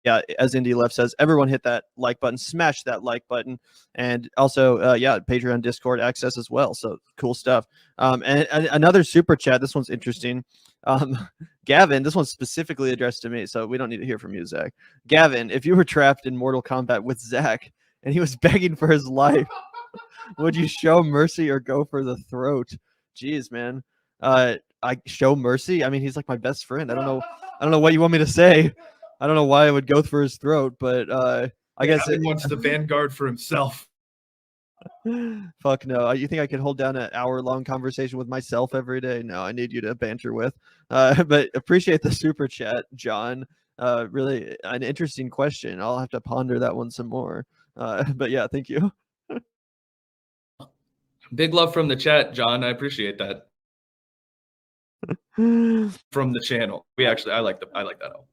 yeah, as Indie Left says, everyone hit that like button, smash that like button, and also, yeah, Patreon, Discord access as well. So cool stuff. And another super chat. This one's interesting. Gavin, this one's specifically addressed to me, so we don't need to hear from you, Zach. Gavin, if you were trapped in Mortal Kombat with Zach and he was begging for his life, would you show mercy or go for the throat? Jeez, man. I show mercy. I mean, he's like my best friend. I don't know what you want me to say. I don't know why I would go for his throat, but I guess he wants the Vanguard for himself. Fuck no. You think I could hold down an hour-long conversation with myself every day? No, I need you to banter with. But appreciate the super chat, John. Really an interesting question. I'll have to ponder that one some more. But yeah, thank you. Big love from the chat, John. I appreciate that. From the channel. I like that album.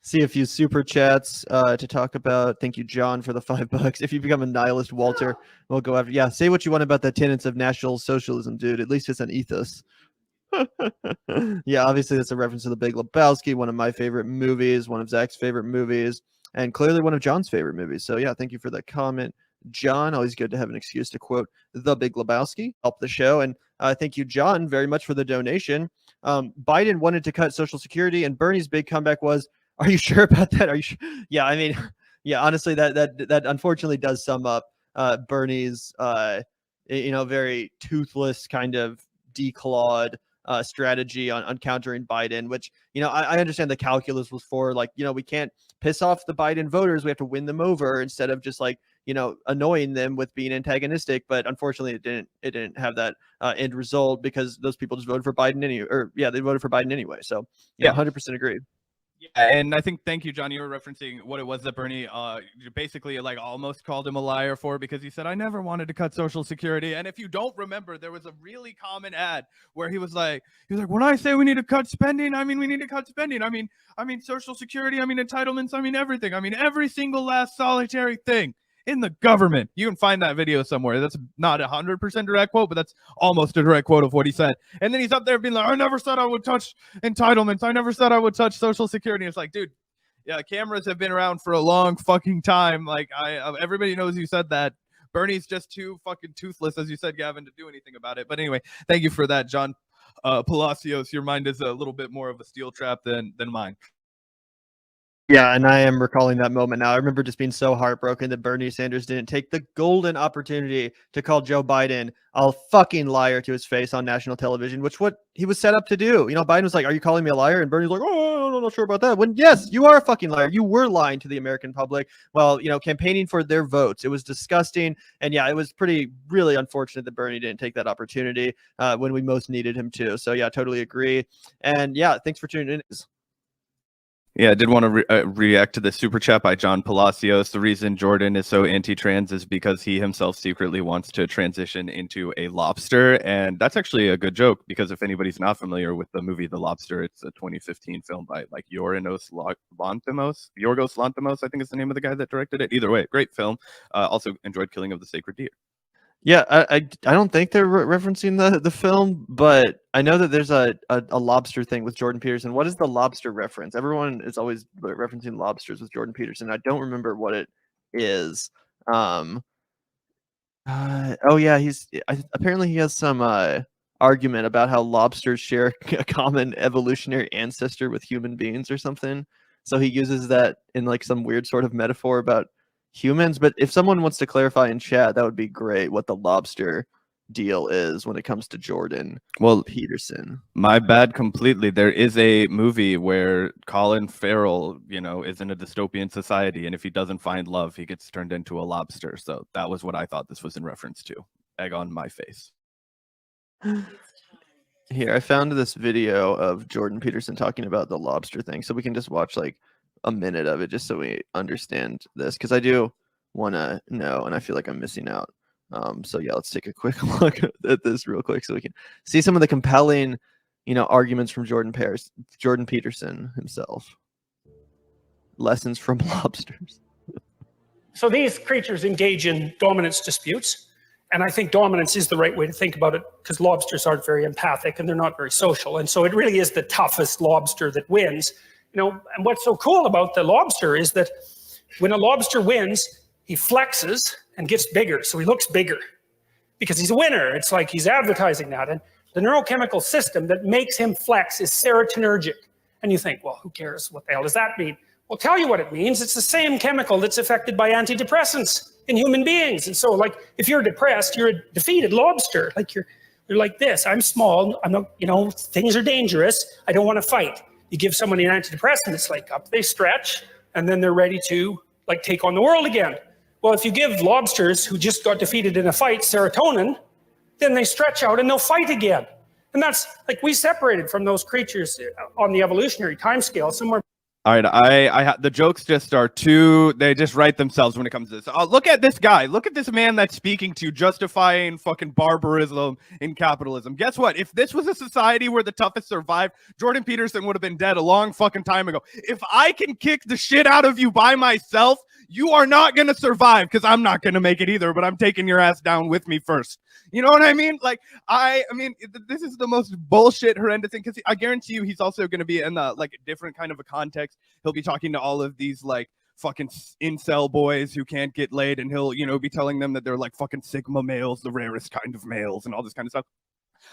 See a few super chats to talk about. Thank you, John, for the $5. If you become a nihilist, Walter, we'll go after. Yeah, say what you want about the tenets of National Socialism, dude. At least it's an ethos. Yeah, obviously that's a reference to The Big Lebowski, one of my favorite movies, one of Zach's favorite movies, and clearly one of John's favorite movies. So yeah, thank you for that comment, John. Always good to have an excuse to quote The Big Lebowski, help the show. And thank you, John, very much for the donation. Biden wanted to cut Social Security, and Bernie's big comeback was, "Are you sure about that? Are you sure?" Yeah, I mean, yeah, honestly, that unfortunately does sum up Bernie's, very toothless kind of declawed strategy on countering Biden, which, I understand the calculus was for, like, we can't piss off the Biden voters. We have to win them over instead of just like, annoying them with being antagonistic. But unfortunately, it didn't have that end result because those people just voted for Biden anyway. Or yeah, they voted for Biden anyway. So yeah, 100% agree. Yeah, and I think, thank you, John, you were referencing what it was that Bernie basically like almost called him a liar for, because he said, "I never wanted to cut Social Security." And if you don't remember, there was a really common ad where he was like, "When I say we need to cut spending, I mean we need to cut spending. I mean Social Security, I mean entitlements, I mean everything. I mean every single last solitary thing in the government." You can find that video somewhere. That's not 100% direct quote, but that's almost a direct quote of what he said. And then he's up there being like, "I never said I would touch entitlements. I never said I would touch Social Security." It's like, dude, yeah, cameras have been around for a long fucking time. Like, everybody knows you said that. Bernie's just too fucking toothless, as you said, Gavin, to do anything about it. But anyway, thank you for that, John Palacios. Your mind is a little bit more of a steel trap than mine. Yeah, and I am recalling that moment now. I remember just being so heartbroken that Bernie Sanders didn't take the golden opportunity to call Joe Biden a fucking liar to his face on national television, which what he was set up to do. Biden was like, "Are you calling me a liar?" And Bernie's like, "Oh, I'm not sure about that." When yes, you are a fucking liar. You were lying to the American public while, campaigning for their votes. It was disgusting. And yeah, it was really unfortunate that Bernie didn't take that opportunity when we most needed him to. So yeah, totally agree. And yeah, thanks for tuning in. Yeah, I did want to react to the super chat by John Palacios. The reason Jordan is so anti-trans is because he himself secretly wants to transition into a lobster. And that's actually a good joke, because if anybody's not familiar with the movie The Lobster, it's a 2015 film by like Yorgos Lanthimos, I think is the name of the guy that directed it. Either way, great film. Also enjoyed Killing of the Sacred Deer. Yeah, I don't think they're referencing the film, but I know that there's a lobster thing with Jordan Peterson. What is the lobster reference? Everyone is always referencing lobsters with Jordan Peterson. I don't remember what it is. Oh yeah, apparently he has some argument about how lobsters share a common evolutionary ancestor with human beings or something. So he uses that in like some weird sort of metaphor about humans. But if someone wants to clarify in chat, that would be great, what the lobster deal is when it comes to Jordan Peterson. My bad completely. There is a movie where Colin Farrell, is in a dystopian society, and if he doesn't find love, he gets turned into a lobster. So that was what I thought this was in reference to. Egg on my face. Here, I found this video of Jordan Peterson talking about the lobster thing, so we can just watch like a minute of it just so we understand this, because I do want to know and I feel like I'm missing out. So yeah, let's take a quick look at this real quick so we can see some of the compelling, arguments from Jordan Peterson himself. Lessons from lobsters. So these creatures engage in dominance disputes, and I think dominance is the right way to think about it, because lobsters aren't very empathic and they're not very social, and so it really is the toughest lobster that wins. And what's so cool about the lobster is that when a lobster wins, he flexes and gets bigger. So he looks bigger because he's a winner. It's like he's advertising that. And the neurochemical system that makes him flex is serotonergic. And you think, well, who cares? What the hell does that mean? Well, tell you what it means. It's the same chemical that's affected by antidepressants in human beings. And so, like, if you're depressed, you're a defeated lobster. Like, you're like this. I'm small. I'm not, things are dangerous. I don't want to fight. You give somebody an antidepressant, it's like up, they stretch, and then they're ready to, like, take on the world again. Well, if you give lobsters who just got defeated in a fight serotonin, then they stretch out and they'll fight again. And that's, like, we separated from those creatures on the evolutionary timescale somewhere. All right, the jokes just are they just write themselves when it comes to this. Look at this guy. Look at this man that's speaking to justifying fucking barbarism in capitalism. Guess what? If this was a society where the toughest survived, Jordan Peterson would have been dead a long fucking time ago. If I can kick the shit out of you by myself, you are not going to survive, because I'm not going to make it either, but I'm taking your ass down with me first. You know what I mean? Like, I mean, this is the most bullshit, horrendous thing, because I guarantee you he's also going to be in a different kind of a context. He'll be talking to all of these, like, fucking incel boys who can't get laid, and he'll, be telling them that they're, like, fucking Sigma males, the rarest kind of males, and all this kind of stuff.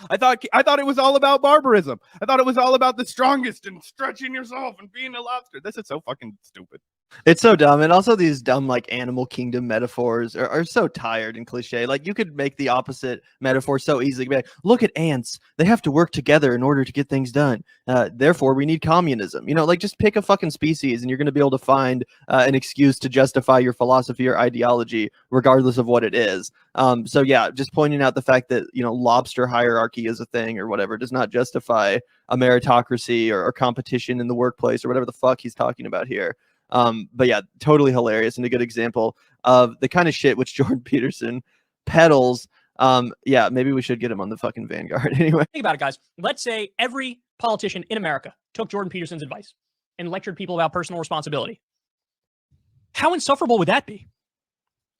I thought it was all about barbarism. I thought it was all about the strongest and stretching yourself and being a lobster. This is so fucking stupid. It's so dumb. And also these dumb, like, animal kingdom metaphors are so tired and cliche. Like, you could make the opposite metaphor so easily. Be like, look at ants. They have to work together in order to get things done. Therefore, we need communism. Like, just pick a fucking species and you're going to be able to find an excuse to justify your philosophy or ideology, regardless of what it is. So, yeah, just pointing out the fact that, lobster hierarchy is a thing or whatever does not justify a meritocracy or competition in the workplace or whatever the fuck he's talking about here. But yeah, totally hilarious and a good example of the kind of shit which Jordan Peterson peddles. Yeah, maybe we should get him on the fucking Vanguard anyway. Think about it, guys. Let's say every politician in America took Jordan Peterson's advice and lectured people about personal responsibility. How insufferable would that be?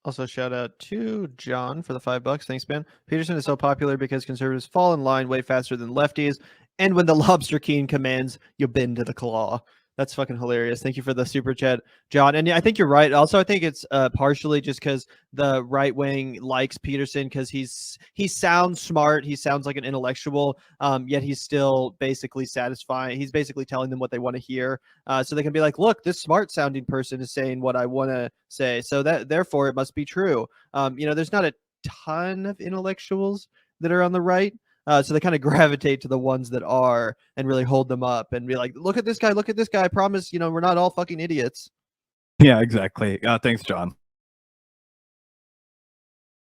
Also, shout out to John for the $5. Thanks, man. Peterson is so popular because conservatives fall in line way faster than lefties. And when the lobster king commands, you bend to the claw. That's fucking hilarious. Thank you for the super chat, John. And yeah, I think you're right. Also, I think it's partially just because the right wing likes Peterson because he sounds smart. He sounds like an intellectual. Yet he's still basically satisfying. He's basically telling them what they want to hear. So they can be like, look, this smart sounding person is saying what I want to say. So that therefore it must be true. There's not a ton of intellectuals that are on the right. So they kind of gravitate to the ones that are and really hold them up and be like, look at this guy. Look at this guy. I promise, we're not all fucking idiots. Yeah, exactly. Thanks, John.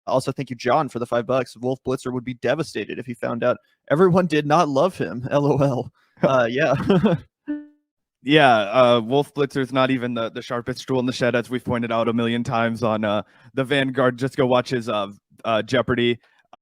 Also, thank you, John, for the $5. Wolf Blitzer would be devastated if he found out everyone did not love him. LOL. Yeah. Yeah, Wolf Blitzer's not even the sharpest tool in the shed, as we've pointed out a million times on the Vanguard. Just go watch his Jeopardy